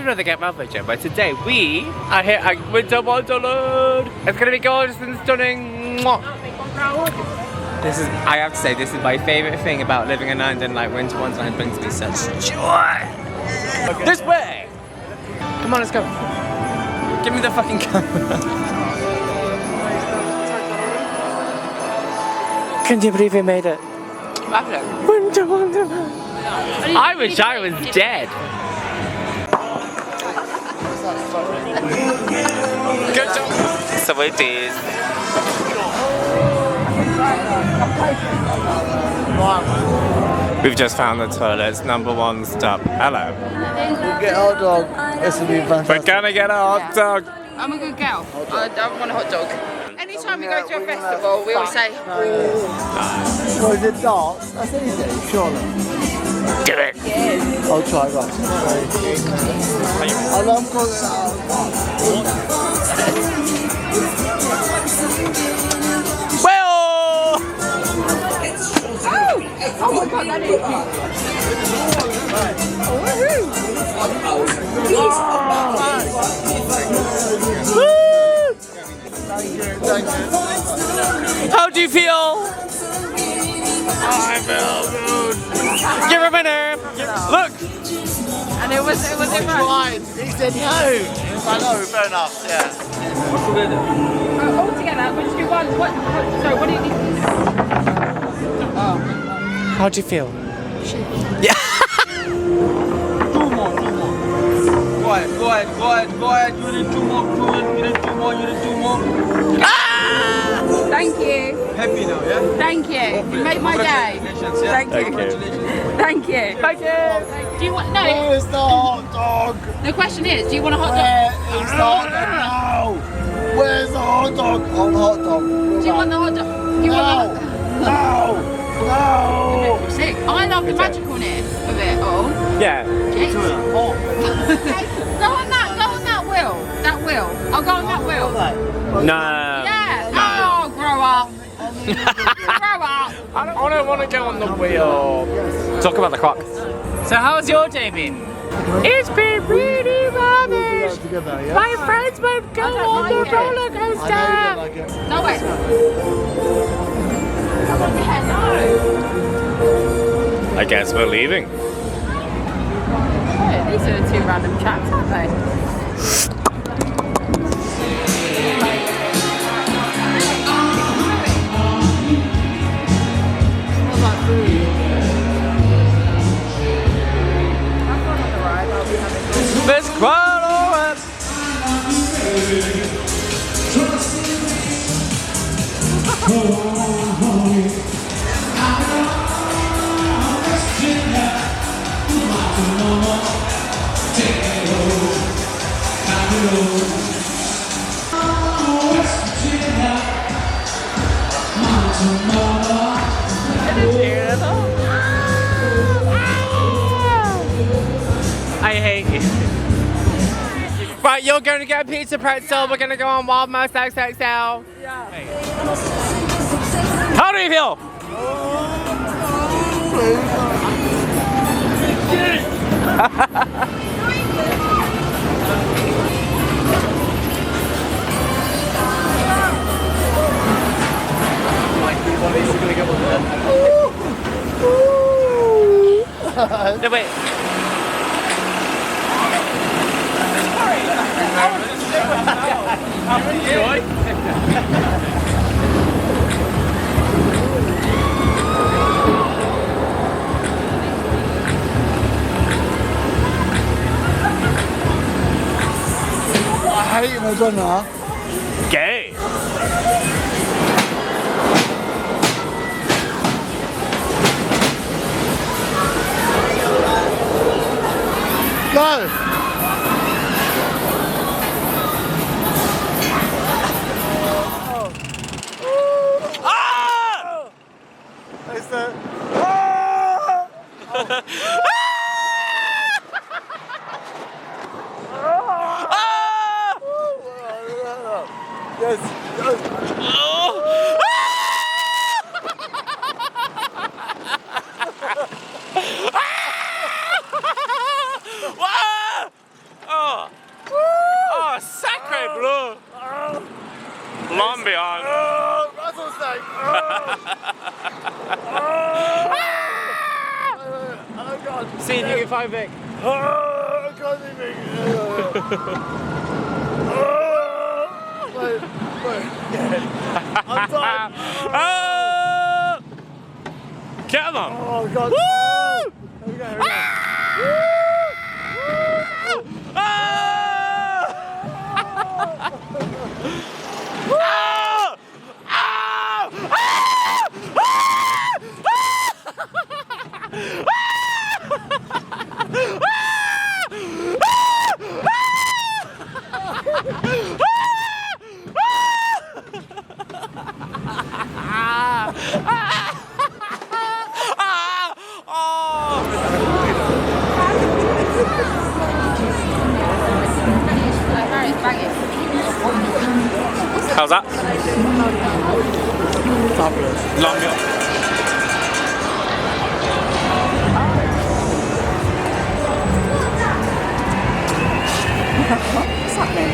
know they get Melbourne yet, but today we are here at Winter Wonderland. It's gonna be gorgeous and stunning. Mwah. This is, I have to say, this is my favourite thing about living in London. Like Winter Wonderland brings me such joy. Okay. This way. Come on, let's go. Give me the fucking camera. Can you believe we made it? Winter Wonderland. I wish I was dead. Good job. So it is. We've just found the toilets. Number 1 stop. Hello. We'll get a hot dog. This will be fantastic. We're gonna get a hot dog. I'm a good girl. I don't want a hot dog. Anytime we go to a festival, we all say, Oh, is it darts? That's easy, surely. Do it. I'll try that. I love calling it out. Well! oh my god, that is How do you feel? I feel good. You're a winner. Look. And it was Fine. He said no. I know, fair enough, yeah. all together, we'll just do one. What do you need to do? Oh. How do you feel? Yeah. Two more. Go ahead. You need 2 more. You need 2 more. Ah! Thank you. Happy now, yeah? Thank you. You made my day. Congratulations, yeah? Thank you. Congratulations. Thank you. Thank you. Do you want no? Where's the hot dog? The question is, do you want a hot Where dog? is the hot dog? No! Where's the hot dog? On hot dog. Do you want the hot dog? Do you want the No! Sick. I love the magicalness of it all. Yeah. Jeez. Go on that wheel. That wheel. I'll go on that wheel. No. Yeah. Oh, grow up. Grow up. I don't want to go on the wheel. Talk about the clock. So how's your day been? It's been really rubbish. My friends won't go on the roller coaster. No way. I guess we're leaving. Oh, these are the 2 random chaps, aren't they? Miss Quaddle. I hate you. Right, you're going to get a pizza pretzel. We're going to go on Wild Mouse XXL. Yeah. How do you feel? No, wait. I hate Madonna. Gay. Go! It's the... Yes. Oh sacre bleu! L'ambiance. Rattlesnake! Oh god! See if you can find Vic. Oh, I can't even. Wait. I'm done. Oh! Come on! Oh god! Woo! Here we go. How's that? Fabulous. Longer. What's happening?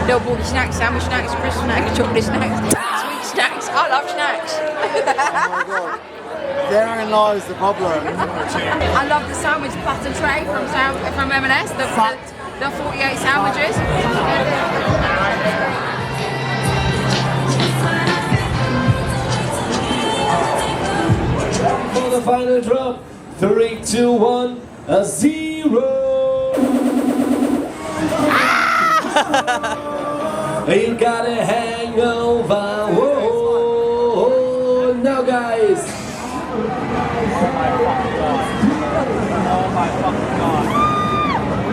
Little ball snacks, sandwich snacks, crisp snacks, chocolate snacks, sweet snacks. I love snacks. Oh my god. Therein lies the problem. I love the sandwich butter tray from M&S, the 48 sandwiches. For the final drop, 3, 2, 1, 0. You got a hangover. Whoa, now guys.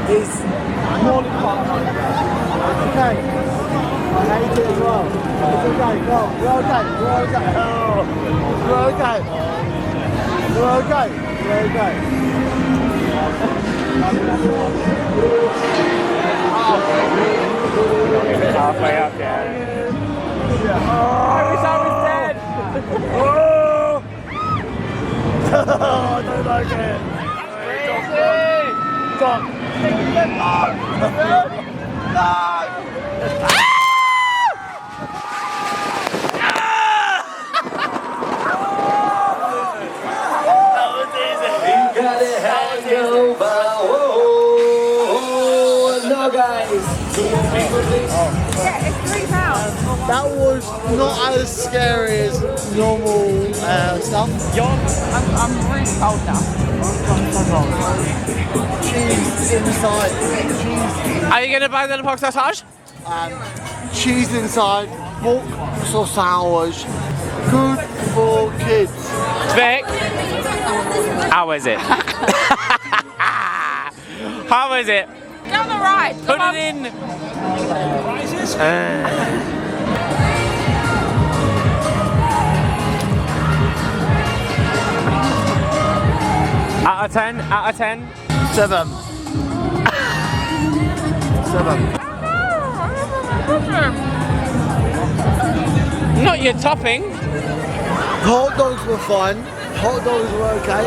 It's more than fun. Okay. I hate it as well. It's okay. No, we're okay. We're okay. Oh, we're okay. We're okay. We're okay. Halfway up, yeah. I wish I was dead. Oh! I don't like it. Stop. You got a hangover. Whoa, now guys. Yeah, it's £3. That was not as scary as normal stuff. I'm really cold now. Cheese inside. Are you gonna buy the pork sausage? Cheese inside. Pork sausage. Good for kids. Vic, how is it? How is it? Get on the ride. Put it in. Out of 10, out of 10. 7. 7. Not your topping. Hot dogs were fine. Hot dogs were okay.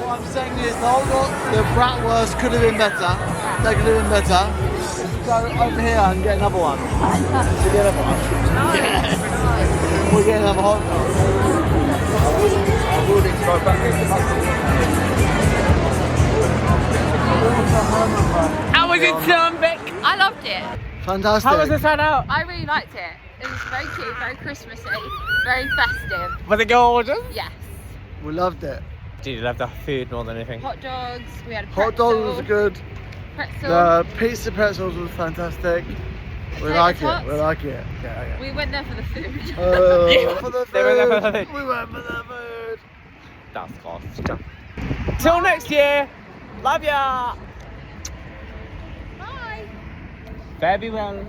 What I'm saying is the bratwurst could have been better. They could have been better. Go over here and get another one. We get another one. Yeah. We'll get another hot dog. How was it, Vic? I loved it. Fantastic. How was the turnout? I really liked it. It was very cute, very Christmassy, very festive. Was it gorgeous? Yes. We loved it. Did you love the food more than anything? Hot dogs, we had a Hot pretzel. dogs was good. Pretzel. The pizza pretzels was fantastic. We like it. tots. We like it. Yeah. We went there for the food. For the They went there for the food. food. We went for the food. That's cost. Till next year. Love ya. Bye. Fare thee well.